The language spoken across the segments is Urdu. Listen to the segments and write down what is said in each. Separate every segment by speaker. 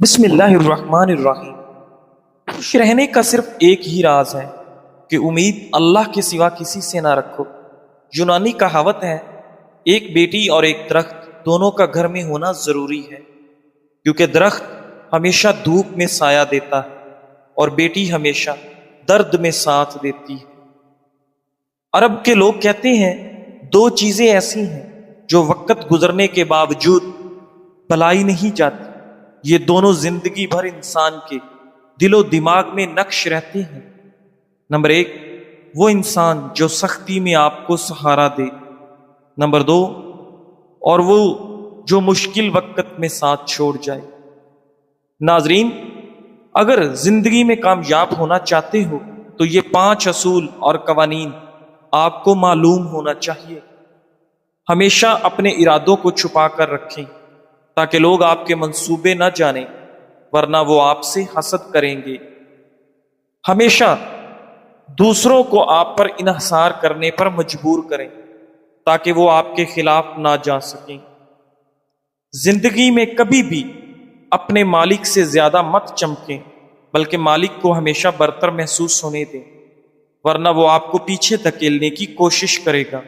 Speaker 1: بسم اللہ الرحمن الرحیم۔ خوش رہنے کا صرف ایک ہی راز ہے کہ امید اللہ کے سوا کسی سے نہ رکھو۔ یونانی کہاوت ہے، ایک بیٹی اور ایک درخت دونوں کا گھر میں ہونا ضروری ہے، کیونکہ درخت ہمیشہ دھوپ میں سایہ دیتا ہے اور بیٹی ہمیشہ درد میں ساتھ دیتی ہے۔ عرب کے لوگ کہتے ہیں، دو چیزیں ایسی ہیں جو وقت گزرنے کے باوجود بھلائی نہیں جاتی، یہ دونوں زندگی بھر انسان کے دل و دماغ میں نقش رہتے ہیں۔ نمبر ایک، وہ انسان جو سختی میں آپ کو سہارا دے۔ نمبر دو، اور وہ جو مشکل وقت میں ساتھ چھوڑ جائے۔ ناظرین، اگر زندگی میں کامیاب ہونا چاہتے ہو تو یہ 5 اصول اور قوانین آپ کو معلوم ہونا چاہیے۔ ہمیشہ اپنے ارادوں کو چھپا کر رکھیں تاکہ لوگ آپ کے منصوبے نہ جانیں، ورنہ وہ آپ سے حسد کریں گے۔ ہمیشہ دوسروں کو آپ پر انحصار کرنے پر مجبور کریں تاکہ وہ آپ کے خلاف نہ جا سکیں۔ زندگی میں کبھی بھی اپنے مالک سے زیادہ مت چمکیں، بلکہ مالک کو ہمیشہ برتر محسوس ہونے دیں، ورنہ وہ آپ کو پیچھے دھکیلنے کی کوشش کرے گا۔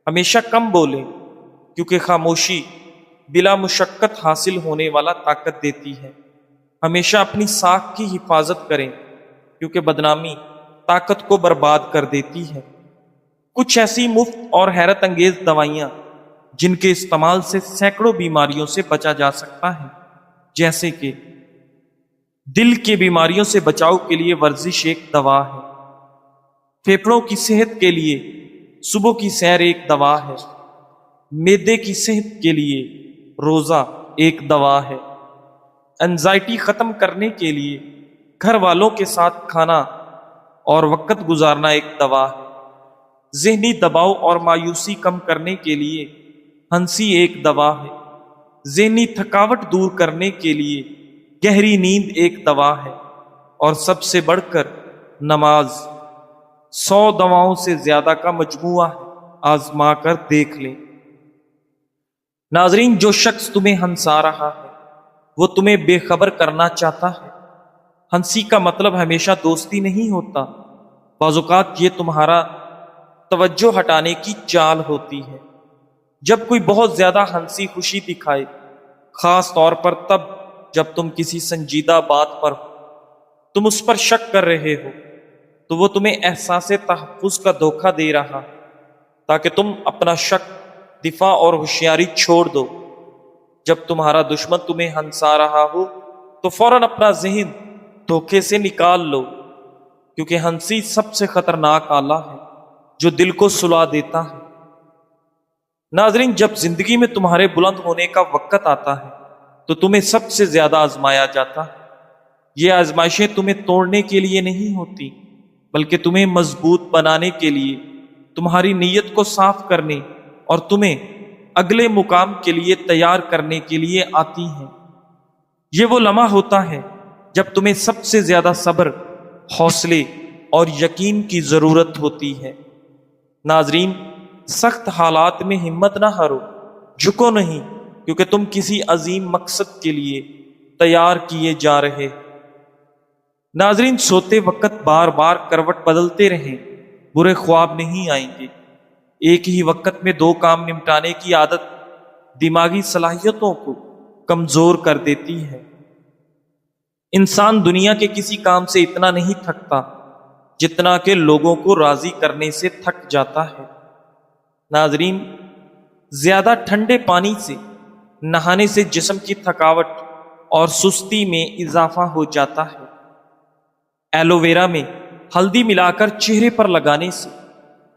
Speaker 1: ہمیشہ کم بولیں، کیونکہ خاموشی بلا مشقت حاصل ہونے والا طاقت دیتی ہے۔ ہمیشہ اپنی ساکھ کی حفاظت کریں، کیونکہ بدنامی طاقت کو برباد کر دیتی ہے۔ کچھ ایسی مفت اور حیرت انگیز دوائیاں جن کے استعمال سے سینکڑوں بیماریوں سے بچا جا سکتا ہے، جیسے کہ دل کی بیماریوں سے بچاؤ کے لیے ورزش ایک دوا ہے، پھیپھڑوں کی صحت کے لیے صبح کی سیر ایک دوا ہے، معدے کی صحت کے لیے روزہ ایک دوا ہے، انزائٹی ختم کرنے کے لیے گھر والوں کے ساتھ کھانا اور وقت گزارنا ایک دوا ہے، ذہنی دباؤ اور مایوسی کم کرنے کے لیے ہنسی ایک دوا ہے، ذہنی تھکاوٹ دور کرنے کے لیے گہری نیند ایک دوا ہے، اور سب سے بڑھ کر نماز 100 دواؤں سے زیادہ کا مجموعہ ہے، آزما کر دیکھ لیں۔ ناظرین، جو شخص تمہیں ہنسا رہا ہے وہ تمہیں بے خبر کرنا چاہتا ہے۔ ہنسی کا مطلب ہمیشہ دوستی نہیں ہوتا، بعض اوقات یہ تمہارا توجہ ہٹانے کی چال ہوتی ہے۔ جب کوئی بہت زیادہ ہنسی خوشی دکھائے، خاص طور پر تب جب تم کسی سنجیدہ بات پر تم اس پر شک کر رہے ہو، تو وہ تمہیں احساس تحفظ کا دھوکہ دے رہا ہے تاکہ تم اپنا شک، دفاع اور ہوشیاری چھوڑ دو۔ جب تمہارا دشمن تمہیں ہنسا رہا ہو تو فوراً اپنا ذہن دھوکے سے نکال لو، کیونکہ ہنسی سب سے خطرناک آلہ ہے جو دل کو سلا دیتا ہے۔ ناظرین، جب زندگی میں تمہارے بلند ہونے کا وقت آتا ہے تو تمہیں سب سے زیادہ آزمایا جاتا ہے۔ یہ آزمائشیں تمہیں توڑنے کے لیے نہیں ہوتی، بلکہ تمہیں مضبوط بنانے کے لیے، تمہاری نیت کو صاف کرنے اور تمہیں اگلے مقام کے لیے تیار کرنے کے لیے آتی ہیں۔ یہ وہ لمحہ ہوتا ہے جب تمہیں سب سے زیادہ صبر، حوصلے اور یقین کی ضرورت ہوتی ہے۔ ناظرین، سخت حالات میں ہمت نہ ہارو، جھکو نہیں، کیونکہ تم کسی عظیم مقصد کے لیے تیار کیے جا رہے۔ ناظرین، سوتے وقت بار بار کروٹ بدلتے رہیں، برے خواب نہیں آئیں گے۔ ایک ہی وقت میں 2 کام نمٹانے کی عادت دماغی صلاحیتوں کو کمزور کر دیتی ہے۔ انسان دنیا کے کسی کام سے اتنا نہیں تھکتا جتنا کہ لوگوں کو راضی کرنے سے تھک جاتا ہے۔ ناظرین، زیادہ ٹھنڈے پانی سے نہانے سے جسم کی تھکاوٹ اور سستی میں اضافہ ہو جاتا ہے۔ ایلو ویرا میں ہلدی ملا کر چہرے پر لگانے سے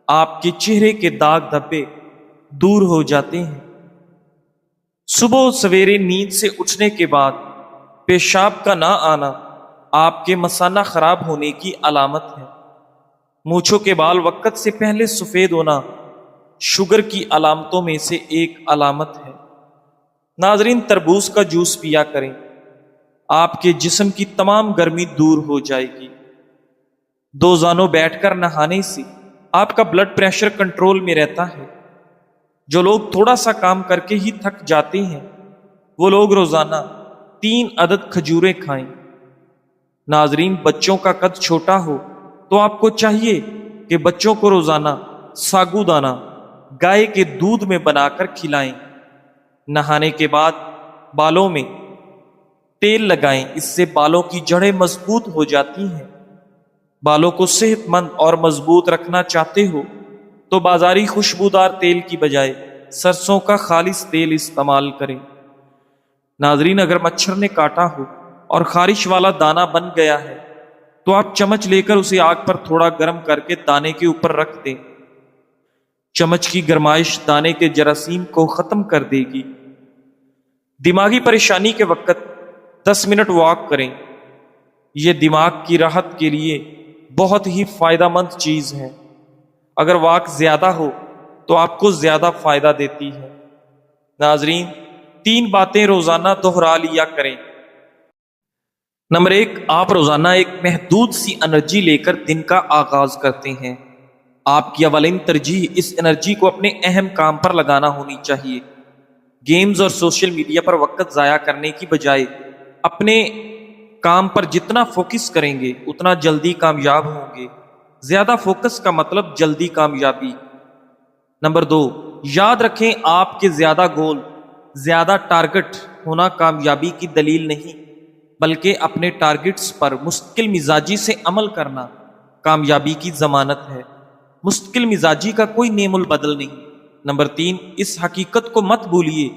Speaker 1: آپ کے چہرے کے داغ دھبے دور ہو جاتے ہیں۔ صبح سویرے نیند سے اٹھنے کے بعد پیشاب کا نہ آنا آپ کے مثانہ خراب ہونے کی علامت ہے۔ مونچھوں کے بال وقت سے پہلے سفید ہونا شوگر کی علامتوں میں سے ایک علامت ہے۔ ناظرین، تربوز کا جوس پیا کریں، آپ کے جسم کی تمام گرمی دور ہو جائے گی۔ 2 زانوں بیٹھ کر نہانے سے آپ کا بلڈ پریشر کنٹرول میں رہتا ہے۔ جو لوگ تھوڑا سا کام کر کے ہی تھک جاتے ہیں، وہ لوگ روزانہ 3 عدد کھجوریں کھائیں۔ ناظرین، بچوں کا قد چھوٹا ہو تو آپ کو چاہیے کہ بچوں کو روزانہ ساگو دانہ گائے کے دودھ میں بنا کر کھلائیں۔ نہانے کے بعد بالوں میں تیل لگائیں، اس سے بالوں کی جڑیں مضبوط ہو جاتی ہیں۔ بالوں کو صحت مند اور مضبوط رکھنا چاہتے ہو تو بازاری خوشبودار تیل کی بجائے سرسوں کا خالص تیل استعمال کریں۔ ناظرین، اگر مچھر نے کاٹا ہو اور خارش والا دانہ بن گیا ہے تو آپ چمچ لے کر اسے آگ پر تھوڑا گرم کر کے دانے کے اوپر رکھ دیں۔ چمچ کی گرمائش دانے کے جراثیم کو ختم کر دے گی۔ دماغی پریشانی کے وقت 10 منٹ واک کریں، یہ دماغ کی راحت کے لیے بہت ہی فائدہ مند چیز ہے۔ اگر واک زیادہ ہو تو آپ کو زیادہ فائدہ دیتی ہے۔ ناظرین، 3 باتیں روزانہ دہرا لیا کریں۔ نمبر 1، آپ روزانہ ایک محدود سی انرجی لے کر دن کا آغاز کرتے ہیں۔ آپ کی اولین ترجیح اس انرجی کو اپنے اہم کام پر لگانا ہونی چاہیے۔ گیمز اور سوشل میڈیا پر وقت ضائع کرنے کی بجائے اپنے کام پر جتنا فوکس کریں گے اتنا جلدی کامیاب ہوں گے۔ زیادہ فوکس کا مطلب جلدی کامیابی۔ نمبر 2، یاد رکھیں آپ کے زیادہ گول، زیادہ ٹارگٹ ہونا کامیابی کی دلیل نہیں، بلکہ اپنے ٹارگٹس پر مستقل مزاجی سے عمل کرنا کامیابی کی ضمانت ہے۔ مستقل مزاجی کا کوئی نعم البدل نہیں۔ نمبر 3، اس حقیقت کو مت بھولیے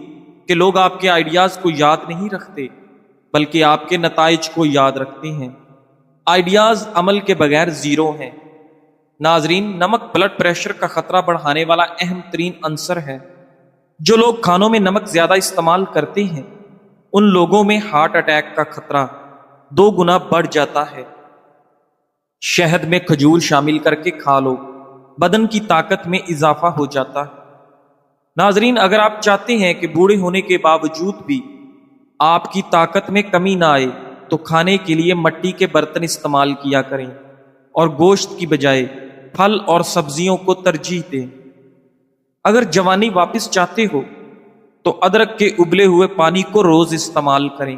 Speaker 1: کہ لوگ آپ کے آئیڈیاز کو یاد نہیں رکھتے بلکہ آپ کے نتائج کو یاد رکھتے ہیں۔ آئیڈیاز عمل کے بغیر زیرو ہیں۔ ناظرین، نمک بلڈ پریشر کا خطرہ بڑھانے والا اہم ترین عنصر ہے۔ جو لوگ کھانوں میں نمک زیادہ استعمال کرتے ہیں ان لوگوں میں ہارٹ اٹیک کا خطرہ 2 گنا بڑھ جاتا ہے۔ شہد میں کھجور شامل کر کے کھا لو، بدن کی طاقت میں اضافہ ہو جاتا ہے۔ ناظرین، اگر آپ چاہتے ہیں کہ بوڑھے ہونے کے باوجود بھی آپ کی طاقت میں کمی نہ آئے تو کھانے کے لیے مٹی کے برتن استعمال کیا کریں اور گوشت کی بجائے پھل اور سبزیوں کو ترجیح دیں۔ اگر جوانی واپس چاہتے ہو تو ادرک کے ابلے ہوئے پانی کو روز استعمال کریں۔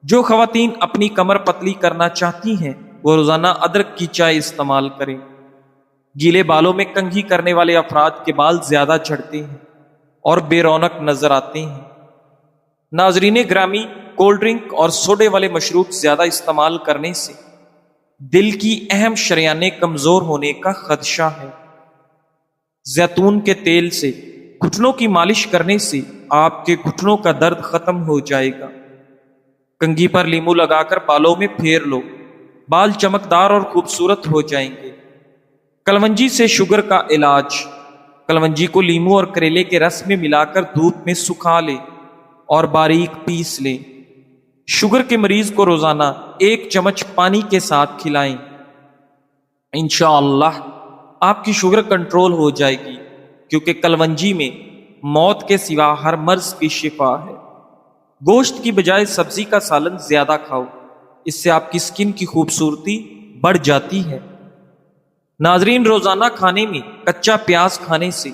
Speaker 1: جو خواتین اپنی کمر پتلی کرنا چاہتی ہیں وہ روزانہ ادرک کی چائے استعمال کریں۔ گیلے بالوں میں کنگھی کرنے والے افراد کے بال زیادہ جھڑتے ہیں اور بے رونق نظر آتے ہیں۔ ناظرین گرامی، کولڈ ڈرنک اور سوڈے والے مشروب زیادہ استعمال کرنے سے دل کی اہم شریانیں کمزور ہونے کا خدشہ ہے۔ زیتون کے تیل سے گھٹنوں کی مالش کرنے سے آپ کے گھٹنوں کا درد ختم ہو جائے گا۔ کنگھی پر لیمو لگا کر بالوں میں پھیر لو، بال چمکدار اور خوبصورت ہو جائیں گے۔ کلونجی سے شوگر کا علاج۔ کلونجی کو لیمو اور کریلے کے رس میں ملا کر دھوپ میں سکھا لیں اور باریک پیس لیں۔ شوگر کے مریض کو روزانہ 1 چمچ پانی کے ساتھ کھلائیں۔ انشاءاللہ آپ کی شوگر کنٹرول ہو جائے گی، کیونکہ کلونجی میں موت کے سوا ہر مرض کی شفا ہے۔ گوشت کی بجائے سبزی کا سالن زیادہ کھاؤ، اس سے آپ کی سکن کی خوبصورتی بڑھ جاتی ہے۔ ناظرین، روزانہ کھانے میں کچا پیاز کھانے سے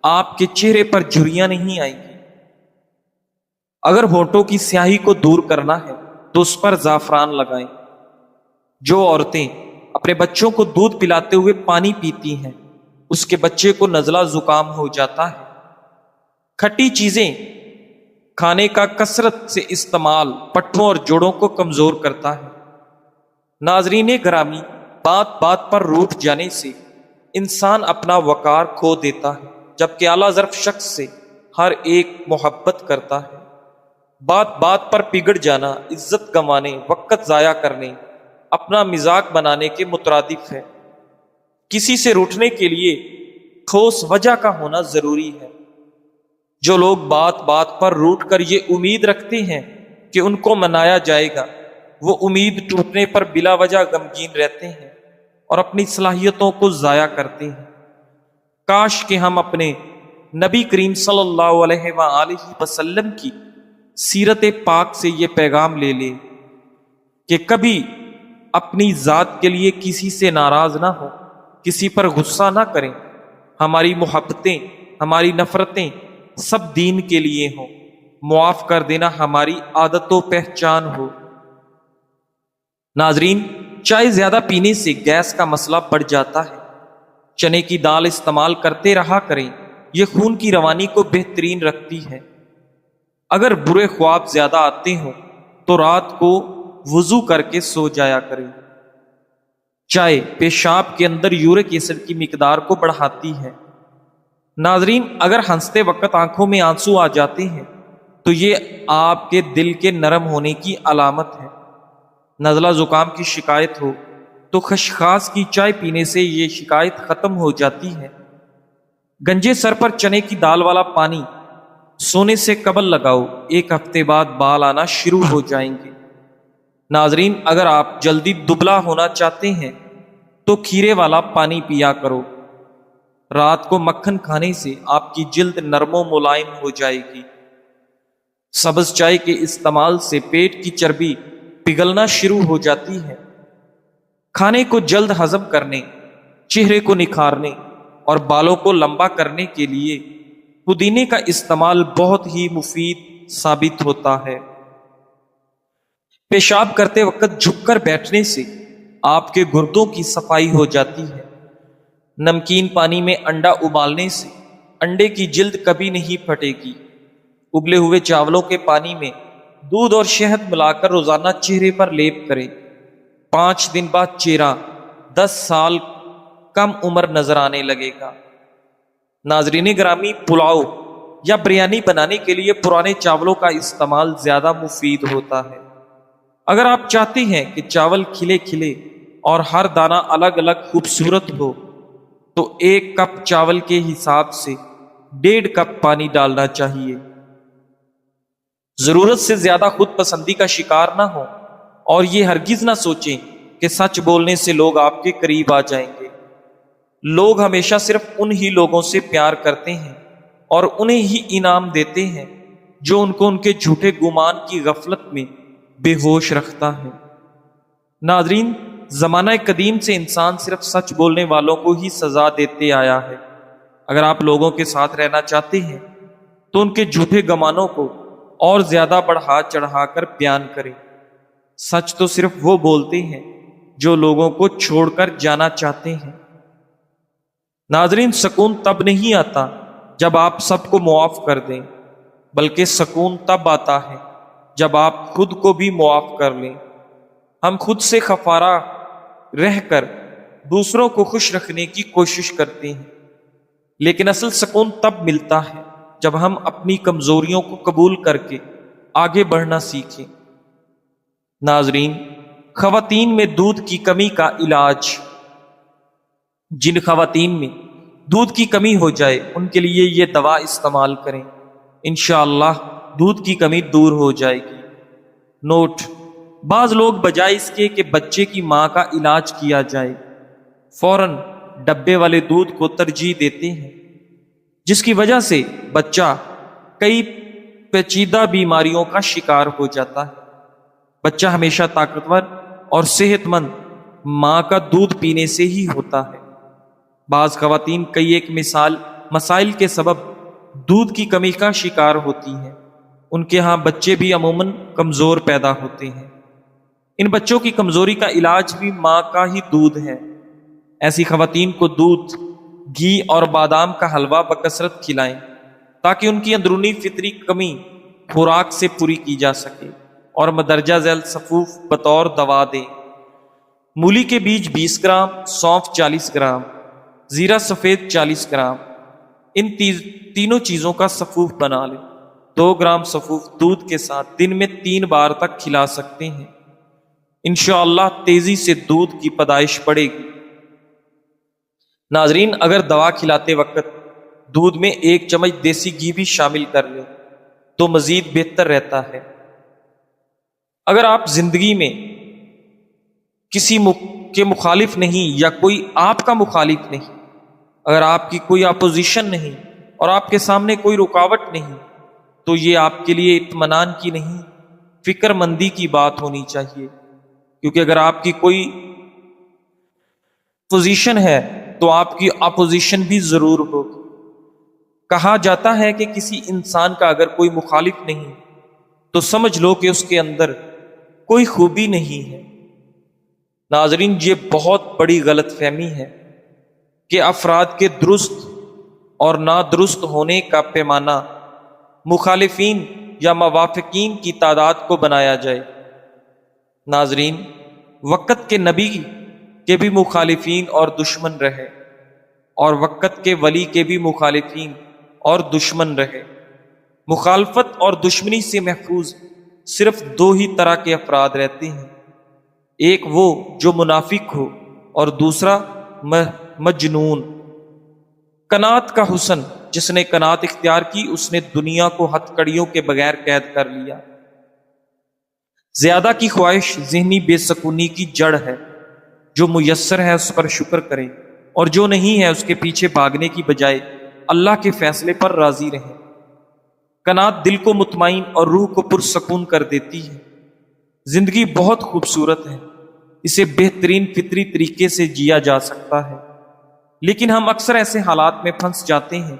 Speaker 1: آپ کے چہرے پر جھریاں نہیں آئیں گی۔ اگر ہونٹوں کی سیاہی کو دور کرنا ہے تو اس پر زعفران لگائیں۔ جو عورتیں اپنے بچوں کو دودھ پلاتے ہوئے پانی پیتی ہیں اس کے بچے کو نزلہ زکام ہو جاتا ہے۔ کھٹی چیزیں کھانے کا کثرت سے استعمال پٹھوں اور جوڑوں کو کمزور کرتا ہے۔ ناظرین گرامی، بات بات پر روٹھ جانے سے انسان اپنا وقار کھو دیتا ہے، جبکہ اعلیٰ ظرف شخص سے ہر ایک محبت کرتا ہے۔ بات بات پر پگڑ جانا عزت گنوانے، وقت ضائع کرنے، اپنا مذاق بنانے کے مترادف ہے۔ کسی سے روٹھنے کے لیے ٹھوس وجہ کا ہونا ضروری ہے۔ جو لوگ بات بات پر روٹ کر یہ امید رکھتے ہیں کہ ان کو منایا جائے گا، وہ امید ٹوٹنے پر بلا وجہ غمگین رہتے ہیں اور اپنی صلاحیتوں کو ضائع کرتے ہیں۔ کاش کہ ہم اپنے نبی کریم صلی اللہ علیہ وآلہ وسلم کی سیرت پاک سے یہ پیغام لے لیں کہ کبھی اپنی ذات کے لیے کسی سے ناراض نہ ہو، کسی پر غصہ نہ کریں۔ ہماری محبتیں، ہماری نفرتیں سب دین کے لیے ہوں۔ معاف کر دینا ہماری عادت و پہچان ہو۔ ناظرین، چائے زیادہ پینے سے گیس کا مسئلہ بڑھ جاتا ہے۔ چنے کی دال استعمال کرتے رہا کریں، یہ خون کی روانی کو بہترین رکھتی ہے۔ اگر برے خواب زیادہ آتے ہوں تو رات کو وضو کر کے سو جایا کریں۔ چائے پیشاب کے اندر یورک ایسڈ کی مقدار کو بڑھاتی ہے۔ ناظرین، اگر ہنستے وقت آنکھوں میں آنسو آ جاتے ہیں تو یہ آپ کے دل کے نرم ہونے کی علامت ہے۔ نزلہ زکام کی شکایت ہو تو خشخاش کی چائے پینے سے یہ شکایت ختم ہو جاتی ہے۔ گنجے سر پر چنے کی دال والا پانی سونے سے قبل لگاؤ، 1 ہفتے بعد بال آنا شروع ہو جائیں گے۔ ناظرین، اگر آپ جلدی دبلا ہونا چاہتے ہیں تو کھیرے والا پانی پیا کرو۔ رات کو مکھن کھانے سے آپ کی جلد نرم و ملائم ہو جائے گی۔ سبز چائے کے استعمال سے پیٹ کی چربی پگھلنا شروع ہو جاتی ہے۔ کھانے کو جلد ہضم کرنے، چہرے کو نکھارنے اور بالوں کو لمبا کرنے کے لیے پودینے کا استعمال بہت ہی مفید ثابت ہوتا ہے۔ پیشاب کرتے وقت جھک کر بیٹھنے سے آپ کے گردوں کی صفائی ہو جاتی ہے۔ نمکین پانی میں انڈا ابالنے سے انڈے کی جلد کبھی نہیں پھٹے گی۔ ابلے ہوئے چاولوں کے پانی میں دودھ اور شہد ملا کر روزانہ چہرے پر لیپ کریں۔ 5 دن بعد چہرہ 10 سال کم عمر نظر آنے لگے گا۔ ناظرین گرامی، پلاؤ یا بریانی بنانے کے لیے پرانے چاولوں کا استعمال زیادہ مفید ہوتا ہے۔ اگر آپ چاہتے ہیں کہ چاول کھلے کھلے اور ہر دانہ الگ الگ خوبصورت ہو تو 1 کپ چاول کے حساب سے 1.5 کپ پانی ڈالنا چاہیے۔ ضرورت سے زیادہ خود پسندی کا شکار نہ ہو اور یہ ہرگز نہ سوچیں کہ سچ بولنے سے لوگ آپ کے قریب آ جائیں گے۔ لوگ ہمیشہ صرف انہی لوگوں سے پیار کرتے ہیں اور انہیں ہی انعام دیتے ہیں جو ان کو ان کے جھوٹے گمان کی غفلت میں بے ہوش رکھتا ہے۔ ناظرین، زمانہ قدیم سے انسان صرف سچ بولنے والوں کو ہی سزا دیتے آیا ہے۔ اگر آپ لوگوں کے ساتھ رہنا چاہتے ہیں تو ان کے جھوٹے گمانوں کو اور زیادہ بڑھا چڑھا کر بیان کریں۔ سچ تو صرف وہ بولتے ہیں جو لوگوں کو چھوڑ کر جانا چاہتے ہیں۔ ناظرین، سکون تب نہیں آتا جب آپ سب کو معاف کر دیں، بلکہ سکون تب آتا ہے جب آپ خود کو بھی معاف کر لیں۔ ہم خود سے خفارہ رہ کر دوسروں کو خوش رکھنے کی کوشش کرتے ہیں، لیکن اصل سکون تب ملتا ہے جب ہم اپنی کمزوریوں کو قبول کر کے آگے بڑھنا سیکھیں۔ ناظرین، خواتین میں دودھ کی کمی کا علاج۔ جن خواتین میں دودھ کی کمی ہو جائے ان کے لیے یہ دوا استعمال کریں، انشاءاللہ دودھ کی کمی دور ہو جائے گی۔ نوٹ: بعض لوگ بجائے اس کے کہ بچے کی ماں کا علاج کیا جائے، فوراً ڈبے والے دودھ کو ترجیح دیتے ہیں، جس کی وجہ سے بچہ کئی پیچیدہ بیماریوں کا شکار ہو جاتا ہے۔ بچہ ہمیشہ طاقتور اور صحت مند ماں کا دودھ پینے سے ہی ہوتا ہے۔ بعض خواتین کئی ایک مسائل کے سبب دودھ کی کمی کا شکار ہوتی ہیں۔ ان کے ہاں بچے بھی عموماً کمزور پیدا ہوتے ہیں۔ ان بچوں کی کمزوری کا علاج بھی ماں کا ہی دودھ ہے۔ ایسی خواتین کو دودھ، گھی اور بادام کا حلوہ بکثرت کھلائیں تاکہ ان کی اندرونی فطری کمی خوراک سے پوری کی جا سکے، اور مدرجہ ذیل صفوف بطور دوا دیں۔ مولی کے بیج 20 گرام، سونف 40 گرام، زیرہ سفید 40 گرام، ان تینوں چیزوں کا صفوف بنا لیں۔ 2 گرام صفوف دودھ کے ساتھ دن میں 3 بار تک کھلا سکتے ہیں۔ انشاءاللہ تیزی سے دودھ کی پیدائش بڑھے گی۔ ناظرین، اگر دوا کھلاتے وقت دودھ میں 1 چمچ دیسی گھی بھی شامل کر لیں تو مزید بہتر رہتا ہے۔ اگر آپ زندگی میں کسی کے مخالف نہیں یا کوئی آپ کا مخالف نہیں، اگر آپ کی کوئی اپوزیشن نہیں اور آپ کے سامنے کوئی رکاوٹ نہیں، تو یہ آپ کے لیے اطمینان کی نہیں، فکر مندی کی بات ہونی چاہیے، کیونکہ اگر آپ کی کوئی پوزیشن ہے تو آپ کی اپوزیشن بھی ضرور ہوگی۔ کہا جاتا ہے کہ کسی انسان کا اگر کوئی مخالف نہیں تو سمجھ لو کہ اس کے اندر کوئی خوبی نہیں ہے۔ ناظرین، یہ بہت بڑی غلط فہمی ہے کہ افراد کے درست اور نادرست ہونے کا پیمانہ مخالفین یا موافقین کی تعداد کو بنایا جائے۔ ناظرین، وقت کے نبی کے بھی مخالفین اور دشمن رہے، اور وقت کے ولی کے بھی مخالفین اور دشمن رہے۔ مخالفت اور دشمنی سے محفوظ صرف دو ہی طرح کے افراد رہتے ہیں، ایک وہ جو منافق ہو اور دوسرا مجنون۔ قناعت کا حسن، جس نے قناعت اختیار کی اس نے دنیا کو ہتھ کڑیوں کے بغیر قید کر لیا۔ زیادہ کی خواہش ذہنی بے سکونی کی جڑ ہے۔ جو میسر ہے اس پر شکر کریں، اور جو نہیں ہے اس کے پیچھے بھاگنے کی بجائے اللہ کے فیصلے پر راضی رہیں۔ قناعت دل کو مطمئن اور روح کو پرسکون کر دیتی ہے۔ زندگی بہت خوبصورت ہے، اسے بہترین فطری طریقے سے جیا جا سکتا ہے، لیکن ہم اکثر ایسے حالات میں پھنس جاتے ہیں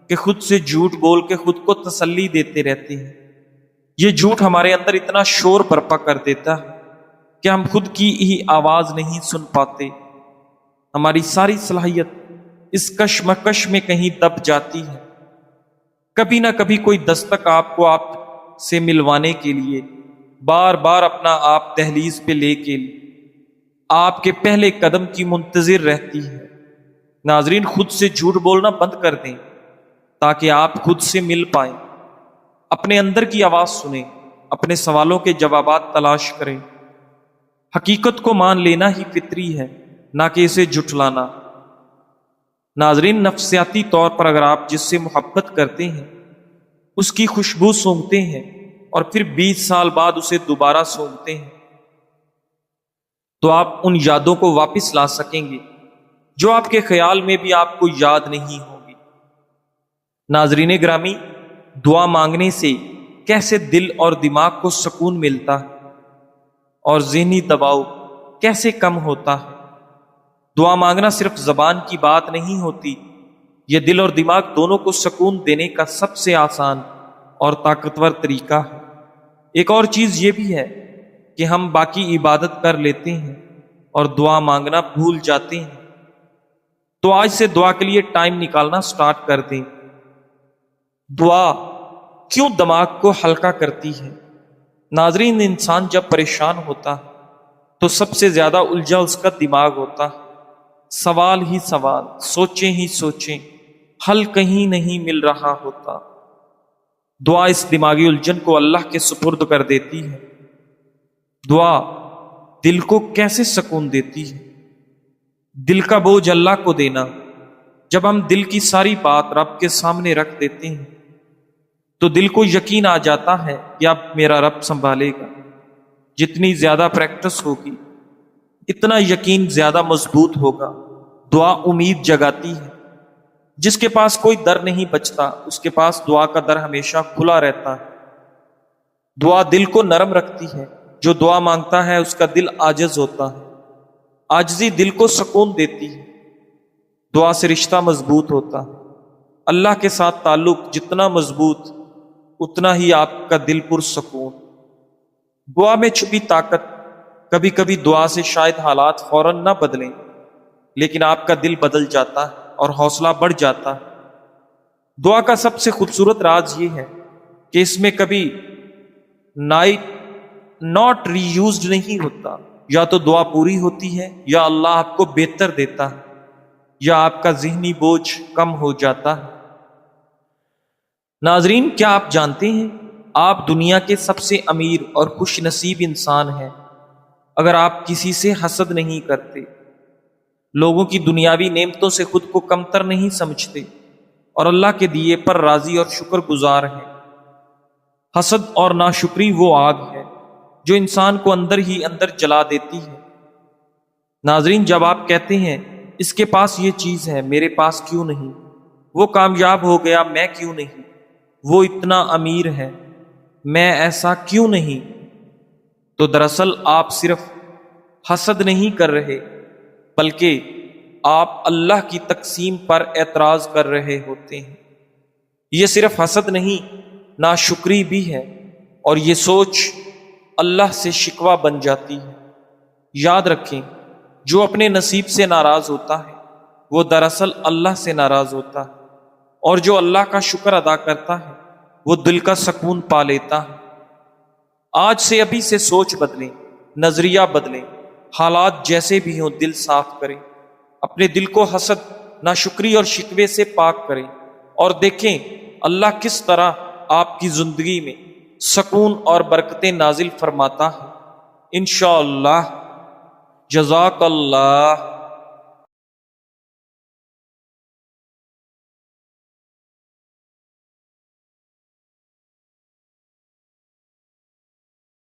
Speaker 1: کہ خود سے جھوٹ بول کے خود کو تسلی دیتے رہتے ہیں۔ یہ جھوٹ ہمارے اندر اتنا شور برپا کر دیتا ہے کہ ہم خود کی ہی آواز نہیں سن پاتے۔ ہماری ساری صلاحیت اس کشمکش میں کہیں دب جاتی ہے۔ کبھی نہ کبھی کوئی دستک آپ کو آپ سے ملوانے کے لیے بار بار اپنا آپ دہلیز پہ لے کے آپ کے پہلے قدم کی منتظر رہتی ہے۔ ناظرین، خود سے جھوٹ بولنا بند کر دیں تاکہ آپ خود سے مل پائیں، اپنے اندر کی آواز سنیں، اپنے سوالوں کے جوابات تلاش کریں۔ حقیقت کو مان لینا ہی فطری ہے، نہ کہ اسے جھٹلانا۔ ناظرین، نفسیاتی طور پر اگر آپ جس سے محبت کرتے ہیں اس کی خوشبو سونگھتے ہیں اور پھر 20 سال بعد اسے دوبارہ سونگھتے ہیں تو آپ ان یادوں کو واپس لا سکیں گے جو آپ کے خیال میں بھی آپ کو یاد نہیں ہوں گی۔ ناظرین گرامی، دعا مانگنے سے کیسے دل اور دماغ کو سکون ملتا ہے اور ذہنی دباؤ کیسے کم ہوتا ہے۔ دعا مانگنا صرف زبان کی بات نہیں ہوتی، یہ دل اور دماغ دونوں کو سکون دینے کا سب سے آسان اور طاقتور طریقہ ہے۔ ایک اور چیز یہ بھی ہے کہ ہم باقی عبادت کر لیتے ہیں اور دعا مانگنا بھول جاتے ہیں، تو آج سے دعا کے لیے ٹائم نکالنا سٹارٹ کر دیں۔ دعا کیوں دماغ کو ہلکا کرتی ہے؟ ناظرین، انسان جب پریشان ہوتا تو سب سے زیادہ الجھا اس کا دماغ ہوتا، سوال ہی سوال، سوچیں ہی سوچیں، حل کہیں نہیں مل رہا ہوتا۔ دعا اس دماغی الجھن کو اللہ کے سپرد کر دیتی ہے۔ دعا دل کو کیسے سکون دیتی ہے؟ دل کا بوجھ اللہ کو دینا۔ جب ہم دل کی ساری بات رب کے سامنے رکھ دیتے ہیں تو دل کو یقین آ جاتا ہے کہ اب میرا رب سنبھالے گا۔ جتنی زیادہ پریکٹس ہوگی اتنا یقین زیادہ مضبوط ہوگا۔ دعا امید جگاتی ہے۔ جس کے پاس کوئی در نہیں بچتا اس کے پاس دعا کا در ہمیشہ کھلا رہتا ہے۔ دعا دل کو نرم رکھتی ہے۔ جو دعا مانگتا ہے اس کا دل عاجز ہوتا ہے، عاجزی دل کو سکون دیتی ہے۔ دعا سے رشتہ مضبوط ہوتا ہے۔ اللہ کے ساتھ تعلق جتنا مضبوط اتنا ہی آپ کا دل پرسکون۔ دعا میں چھپی طاقت۔ کبھی کبھی دعا سے شاید حالات فوراً نہ بدلیں، لیکن آپ کا دل بدل جاتا ہے اور حوصلہ بڑھ جاتا ہے۔ دعا کا سب سے خوبصورت راز یہ ہے کہ اس میں کبھی ناٹ ری یوزڈ نہیں ہوتا۔ یا تو دعا پوری ہوتی ہے یا اللہ آپ کو بہتر دیتا ہے، یا آپ کا ذہنی بوجھ کم ہو جاتا ہے۔ ناظرین، کیا آپ جانتے ہیں آپ دنیا کے سب سے امیر اور خوش نصیب انسان ہیں اگر آپ کسی سے حسد نہیں کرتے، لوگوں کی دنیاوی نعمتوں سے خود کو کمتر نہیں سمجھتے اور اللہ کے دیے پر راضی اور شکر گزار ہیں۔ حسد اور ناشکری وہ آگ ہے جو انسان کو اندر ہی اندر جلا دیتی ہے۔ ناظرین، جب آپ کہتے ہیں اس کے پاس یہ چیز ہے میرے پاس کیوں نہیں، وہ کامیاب ہو گیا میں کیوں نہیں، وہ اتنا امیر ہے میں ایسا کیوں نہیں، تو دراصل آپ صرف حسد نہیں کر رہے بلکہ آپ اللہ کی تقسیم پر اعتراض کر رہے ہوتے ہیں۔ یہ صرف حسد نہیں، ناشکری بھی ہے، اور یہ سوچ اللہ سے شکوہ بن جاتی ہے۔ یاد رکھیں، جو اپنے نصیب سے ناراض ہوتا ہے وہ دراصل اللہ سے ناراض ہوتا ہے، اور جو اللہ کا شکر ادا کرتا ہے وہ دل کا سکون پا لیتا ہے۔ آج سے ابھی سے سوچ بدلیں، نظریہ بدلیں، حالات جیسے بھی ہوں دل صاف کریں، اپنے دل کو حسد، ناشکری اور شکوے سے پاک کریں، اور دیکھیں اللہ کس طرح آپ کی زندگی میں سکون اور برکتیں نازل فرماتا ہے۔ انشاءاللہ۔ جزاک اللہ۔